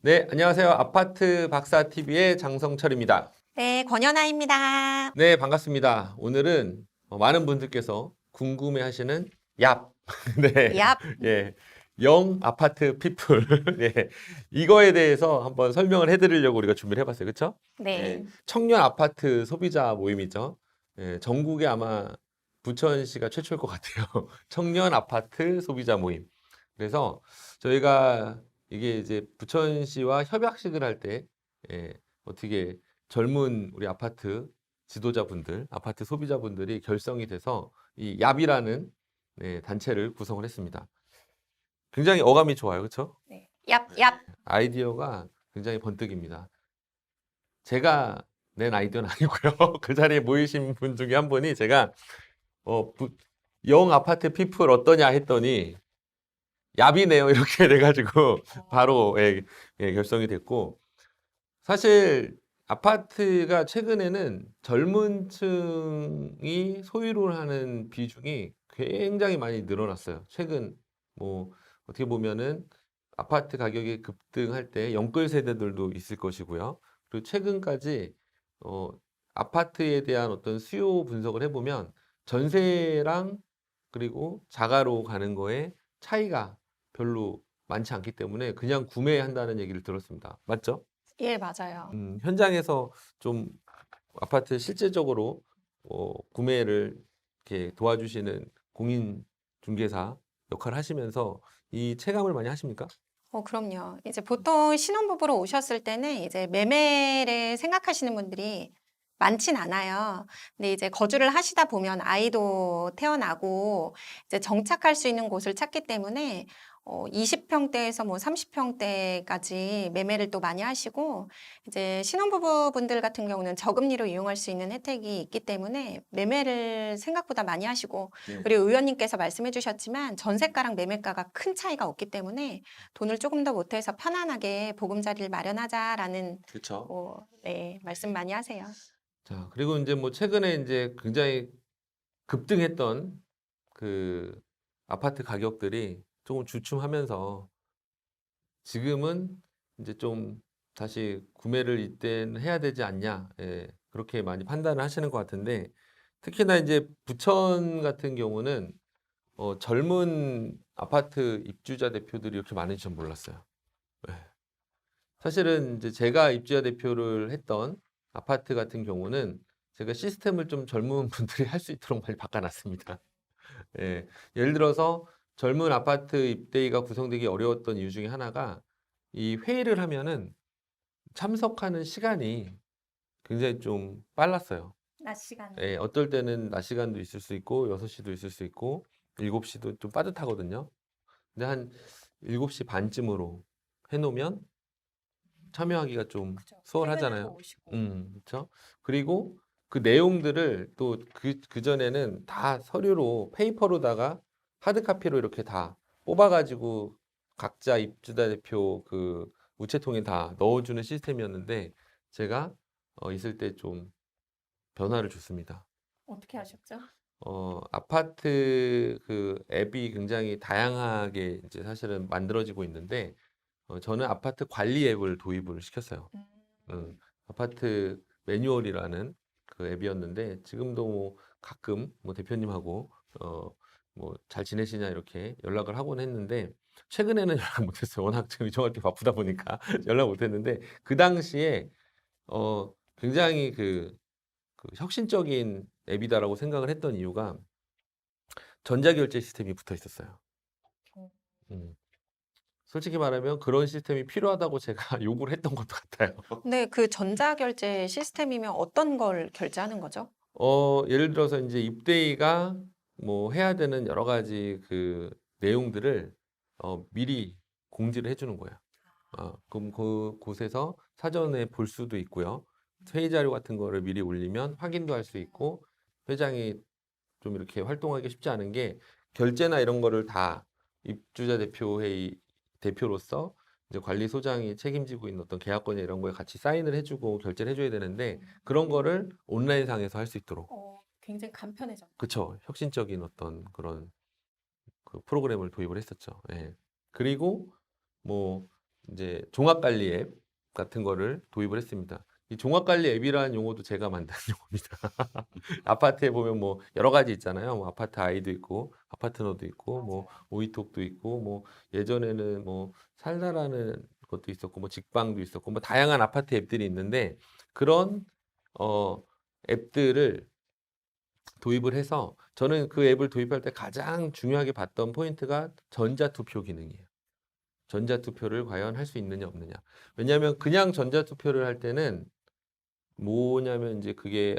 네, 안녕하세요. 아파트 박사 TV의 장성철입니다. 네, 권연아입니다. 네, 반갑습니다. 오늘은 많은 분들께서 궁금해하시는 얍, 네, 얍. 예, 영 아파트 피플, 예, 이거에 대해서 한번 설명을 해드리려고 우리가 준비를 해봤어요, 그렇죠? 예, 네. 청년 아파트 소비자 모임이죠. 예, 전국에 아마 부천시가 최초일 것 같아요. 청년 아파트 소비자 모임. 그래서 저희가 이게 이제 부천시와 협약식을 할 때 어떻게 젊은 우리 아파트 지도자분들, 아파트 소비자분들이 결성이 돼서 이 얍이라는 단체를 구성을 했습니다. 굉장히 어감이 좋아요, 그렇죠? 네. 얍. 아이디어가 굉장히 번뜩입니다. 제가 낸 아이디어는 아니고요. 그 자리에 모이신 분 중에 한 분이 제가 영 아파트 피플 어떠냐 했더니 얍이네요 이렇게 돼가지고 바로 결성이 됐고 사실 아파트가 최근에는 젊은 층이 소유를 하는 비중이 굉장히 많이 늘어났어요. 최근 뭐 어떻게 보면은 아파트 가격이 급등할 때 영끌 세대들도 있을 것이고요. 그리고 최근까지 어, 아파트에 대한 어떤 수요 분석을 해보면 전세랑 그리고 자가로 가는 거에 차이가 별로 많지 않기 때문에 그냥 구매한다는 얘기를 들었습니다. 맞죠? 예, 맞아요. 현장에서 좀 아파트 실질적으로 구매를 이렇게 도와주시는 공인중개사 역할을 하시면서 이 체감을 많이 하십니까? 그럼요. 이제 보통 신혼부부로 오셨을 때는 이제 매매를 생각하시는 분들이 많진 않아요. 근데 이제 거주를 하시다 보면 아이도 태어나고 이제 정착할 수 있는 곳을 찾기 때문에 20평대에서 뭐 30평대까지 매매를 또 많이 하시고 이제 신혼부부 분들 같은 경우는 저금리로 이용할 수 있는 혜택이 있기 때문에 매매를 생각보다 많이 하시고 네. 그리고 의원님께서 말씀해 주셨지만 전세가랑 매매가가 큰 차이가 없기 때문에 돈을 조금 더 보태서 편안하게 보금자리를 마련하자라는 그렇죠. 네, 말씀 많이 하세요. 자, 그리고 이제 뭐 최근에 이제 굉장히 급등했던 그 아파트 가격들이 조금 주춤하면서 지금은 이제 좀 다시 구매를 이때는 해야 되지 않냐, 그렇게 많이 판단을 하시는 것 같은데 특히나 이제 부천 같은 경우는 젊은 아파트 입주자 대표들이 이렇게 많은지 전 몰랐어요. 네. 사실은 이제 제가 입주자 대표를 했던 아파트 같은 경우는 제가 시스템을 좀 젊은 분들이 할 수 있도록 많이 바꿔놨습니다. 예. 예를 들어서 젊은 아파트 입대가 구성되기 어려웠던 이유 중에 하나가 이 회의를 하면은 참석하는 시간이 굉장히 좀 빨랐어요. 낮 시간. 예, 어떨 때는 낮 시간도 있을 수 있고 6시도 있을 수 있고 7시도 좀 빠듯하거든요. 근데 한 7시 반쯤으로 해놓으면 참여하기가 좀 그죠. 퇴근하고 수월하잖아요. 오시고. 그렇죠? 그리고 그 내용들을 또 그전에는 다 서류로 페이퍼로다가 하드카피로 이렇게 다 뽑아가지고 각자 입주자 대표 그 우체통에 다 넣어주는 시스템이었는데 제가 있을 때 좀 변화를 줬습니다. 어떻게 하셨죠? 아파트 그 앱이 굉장히 다양하게 이제 사실은 만들어지고 있는데 저는 아파트 관리 앱을 도입을 시켰어요. 아파트 매뉴얼이라는 그 앱이었는데 지금도 뭐 가끔 뭐 대표님하고 뭐 잘 지내시냐 이렇게 연락을 하곤 했는데 최근에는 연락 못했어요. 워낙 지금 이종할게 바쁘다 보니까 연락 못했는데 그 당시에 굉장히 그 혁신적인 앱이다라고 생각을 했던 이유가 전자결제 시스템이 붙어 있었어요. 어. 음. 솔직히 말하면 그런 시스템이 필요하다고 제가 요구를 했던 것도 같아요. 근데 그 전자결제 시스템이면 어떤 걸 결제하는 거죠? 예를 들어서 이제 입대가 뭐 해야 되는 여러 가지 그 내용들을 미리 공지를 해주는 거예요. 그럼 그 곳에서 사전에 볼 수도 있고요. 회의 자료 같은 거를 미리 올리면 확인도 할 수 있고 회장이 좀 이렇게 활동하기 쉽지 않은 게 결제나 이런 거를 다 입주자 대표회의 대표로서 이제 관리소장이 책임지고 있는 어떤 계약권이나 이런 거에 같이 사인을 해주고 결제를 해줘야 되는데 그런 거를 온라인상에서 할 수 있도록 굉장히 간편해졌. 그쵸 혁신적인 어떤 그런 그 프로그램을 도입을 했었죠. 예. 그리고 뭐 이제 종합관리 앱 같은 거를 도입을 했습니다. 이 종합관리 앱이라는 용어도 제가 만든 용어입니다. 아파트에 보면 뭐 여러 가지 있잖아요. 뭐 아파트 아이도 있고, 아파트너도 있고, 뭐 오이톡도 있고, 뭐 예전에는 뭐 살다라는 것도 있었고, 뭐 직방도 있었고, 뭐 다양한 아파트 앱들이 있는데 그런 어 앱들을 도입을 해서 저는 그 앱을 도입할 때 가장 중요하게 봤던 포인트가 전자투표 기능이에요. 전자투표를 과연 할 수 있느냐 없느냐. 왜냐하면 그냥 전자투표를 할 때는 뭐냐면 이제 그게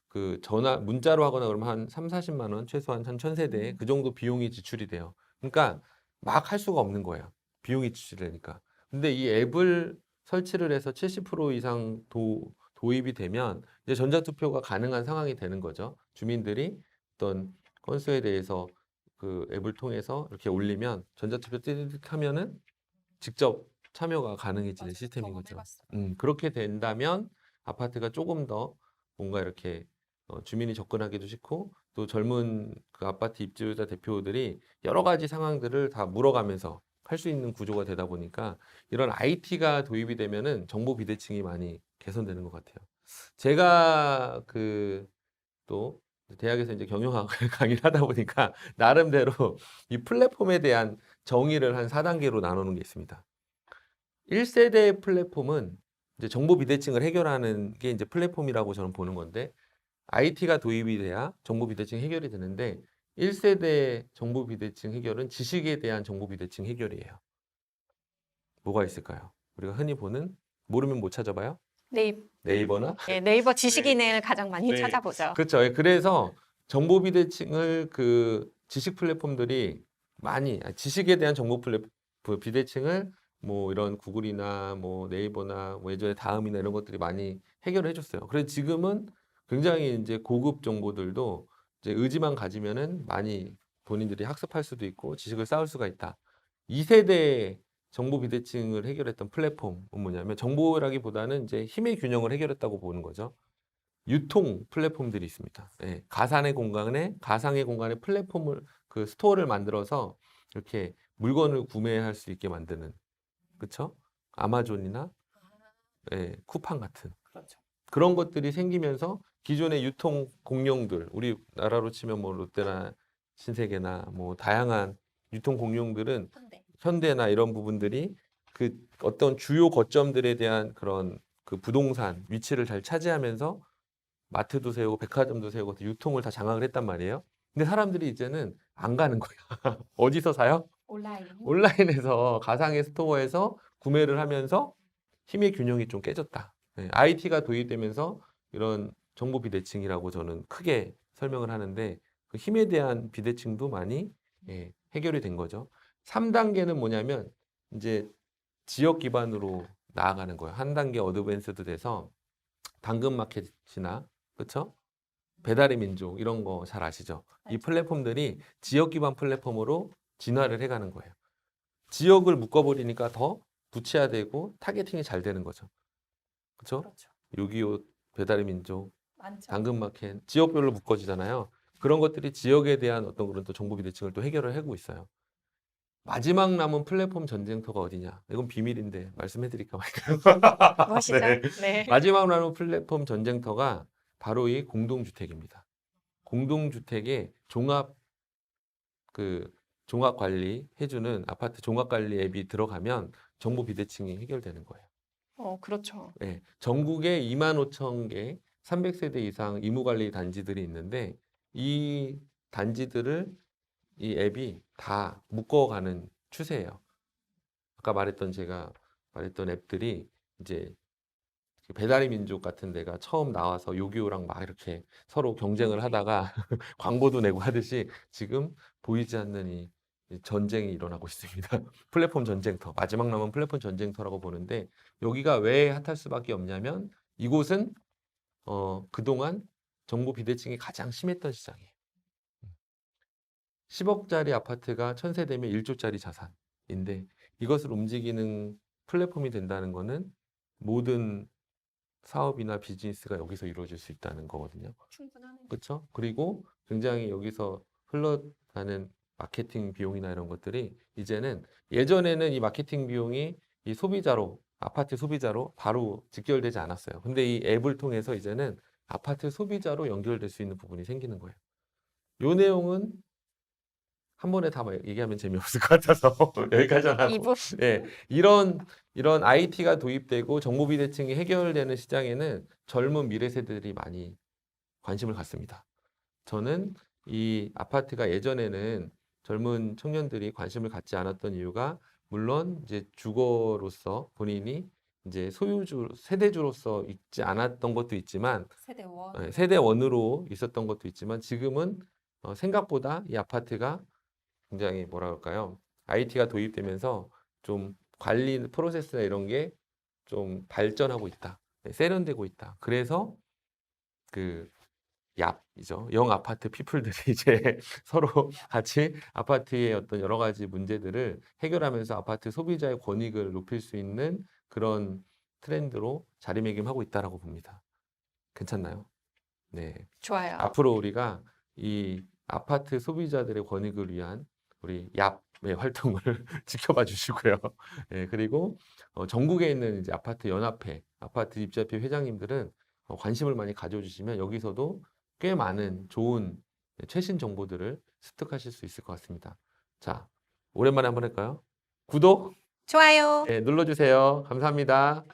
그 전화 문자로 하거나 그러면 한 3, 40만 원 최소한 한 1000세대 그 정도 비용이 지출이 돼요. 그러니까 막 할 수가 없는 거예요. 비용이 지출되니까. 근데 이 앱을 설치를 해서 70% 이상 도입이 되면 이제 전자투표가 가능한 상황이 되는 거죠. 주민들이 어떤 건수에 대해서 그 앱을 통해서 이렇게 올리면 전자투표 띠릭 하면은 직접 참여가 가능해지는 시스템인 거죠. 그렇게 된다면 아파트가 조금 더 뭔가 이렇게 주민이 접근하기도 쉽고 또 젊은 그 아파트 입주자 대표들이 여러 가지 상황들을 다 물어가면서 할 수 있는 구조가 되다 보니까 이런 IT가 도입이 되면은 정보 비대칭이 많이 개선되는 것 같아요. 제가 그 또 대학에서 이제 경영학 강의를 하다 보니까 나름대로 이 플랫폼에 대한 정의를 한 4단계로 나누는 게 있습니다. 1세대 플랫폼은 이제 정보 비대칭을 해결하는 게 이제 플랫폼이라고 저는 보는 건데 IT가 도입이 돼야 정보 비대칭 해결이 되는데 1세대 정보 비대칭 해결은 지식에 대한 정보 비대칭 해결이에요. 뭐가 있을까요? 우리가 흔히 보는 모르면 못 찾아봐요? 네이버나? 네, 네이버 지식인을 가장 많이 네. 찾아보죠. 그렇죠. 그래서 정보 비대칭을 그 지식 플랫폼들이 많이 지식에 대한 정보 비대칭을 뭐 이런 구글이나 뭐 네이버나 뭐 예전에 다음이나 이런 것들이 많이 해결을 해줬어요. 그래서 지금은 굉장히 이제 고급 정보들도 이제 의지만 가지면은 많이 본인들이 학습할 수도 있고 지식을 쌓을 수가 있다. 2세대 정보 비대칭을 해결했던 플랫폼은 뭐냐면 정보라기보다는 이제 힘의 균형을 해결했다고 보는 거죠. 유통 플랫폼들이 있습니다. 예, 가상의 공간에 플랫폼을 그 스토어를 만들어서 이렇게 물건을 구매할 수 있게 만드는 그쵸? 아마존이나 예, 쿠팡 같은 그렇죠. 그런 것들이 생기면서 기존의 유통 공룡들 우리나라로 치면 뭐 롯데나 신세계나 뭐 다양한 유통 공룡들은 현대나 이런 부분들이 그 어떤 주요 거점들에 대한 그런 그 부동산 위치를 잘 차지하면서 마트도 세우고 백화점도 세우고 유통을 다 장악을 했단 말이에요. 근데 사람들이 이제는 안 가는 거야. 어디서 사요? 온라인에서 가상의 스토어에서 구매를 하면서 힘의 균형이 좀 깨졌다. IT가 도입되면서 이런 정보 비대칭이라고 저는 크게 설명을 하는데 그 힘에 대한 비대칭도 많이 해결이 된 거죠. 3단계는 뭐냐면 이제 지역 기반으로 나아가는 거예요. 한 단계 어드밴스드 돼서 당근마켓이나 그렇죠? 배달의 민족 이런 거 잘 아시죠? 이 플랫폼들이 지역 기반 플랫폼으로 진화를 해가는 거예요. 지역을 묶어버리니까 더 부채화되고 타겟팅이 잘 되는 거죠. 그렇죠? 625 배달의 민족, 당근마켓 지역별로 묶어지잖아요. 그런 것들이 지역에 대한 어떤 그런 또 정보 비대칭을 또 해결을 하고 있어요. 마지막 남은 플랫폼 전쟁터가 어디냐? 이건 비밀인데 말씀해드릴까 말까요? 무엇이죠? 네. 네. 마지막 남은 플랫폼 전쟁터가 바로 이 공동주택입니다. 공동주택의 종합 관리 해주는 아파트 종합 관리 앱이 들어가면 정보 비대칭이 해결되는 거예요. 그렇죠. 네, 전국에 25,000개 300세대 이상 의무관리 단지들이 있는데 이 단지들을 이 앱이 다 묶어가는 추세예요. 아까 제가 말했던 앱들이 이제 배달의 민족 같은 데가 처음 나와서 요기요랑 막 이렇게 서로 경쟁을 하다가 광고도 내고 하듯이 지금 보이지 않는 이 전쟁이 일어나고 있습니다. 플랫폼 전쟁터, 마지막 남은 플랫폼 전쟁터라고 보는데 여기가 왜 핫할 수밖에 없냐면 이곳은 그동안 정보 비대칭이 가장 심했던 시장이에요. 10억짜리 아파트가 1000세대면 1조짜리 자산인데 이것을 움직이는 플랫폼이 된다는 것은 모든 사업이나 비즈니스가 여기서 이루어질 수 있다는 거거든요. 충분하네요. 그렇죠? 그리고 굉장히 여기서 흘러가는 마케팅 비용이나 이런 것들이 이제는 예전에는 이 마케팅 비용이 이 소비자로, 아파트 소비자로 바로 직결되지 않았어요. 근데 이 앱을 통해서 이제는 아파트 소비자로 연결될 수 있는 부분이 생기는 거예요. 요 내용은 한 번에 다 얘기하면 재미없을 것 같아서 여기까지만 하고. 이부 예, 이런 IT가 도입되고 정보 비대칭이 해결되는 시장에는 젊은 미래 세대들이 많이 관심을 갖습니다. 저는 이 아파트가 예전에는 젊은 청년들이 관심을 갖지 않았던 이유가 물론 이제 주거로서 본인이 이제 소유주, 세대주로서 있지 않았던 것도 있지만 세대원. 세대원으로 있었던 것도 있지만 지금은 생각보다 이 아파트가 굉장히 뭐라 그럴까요? IT가 도입되면서 좀 관리 프로세스나 이런 게 좀 발전하고 있다. 세련되고 있다. 그래서 그 얍이죠. 영 아파트 피플들이 이제 서로 같이 아파트의 어떤 여러 가지 문제들을 해결하면서 아파트 소비자의 권익을 높일 수 있는 그런 트렌드로 자리매김하고 있다라고 봅니다. 괜찮나요? 네. 좋아요. 앞으로 우리가 이 아파트 소비자들의 권익을 위한 우리 얍의 활동을 지켜봐 주시고요. 예, 그리고 전국에 있는 이제 아파트 연합회, 아파트 입주협회 회장님들은 관심을 많이 가져주시면 여기서도 꽤 많은 좋은 최신 정보들을 습득하실 수 있을 것 같습니다. 자, 오랜만에 한번 할까요? 구독 좋아요. 눌러주세요. 감사합니다.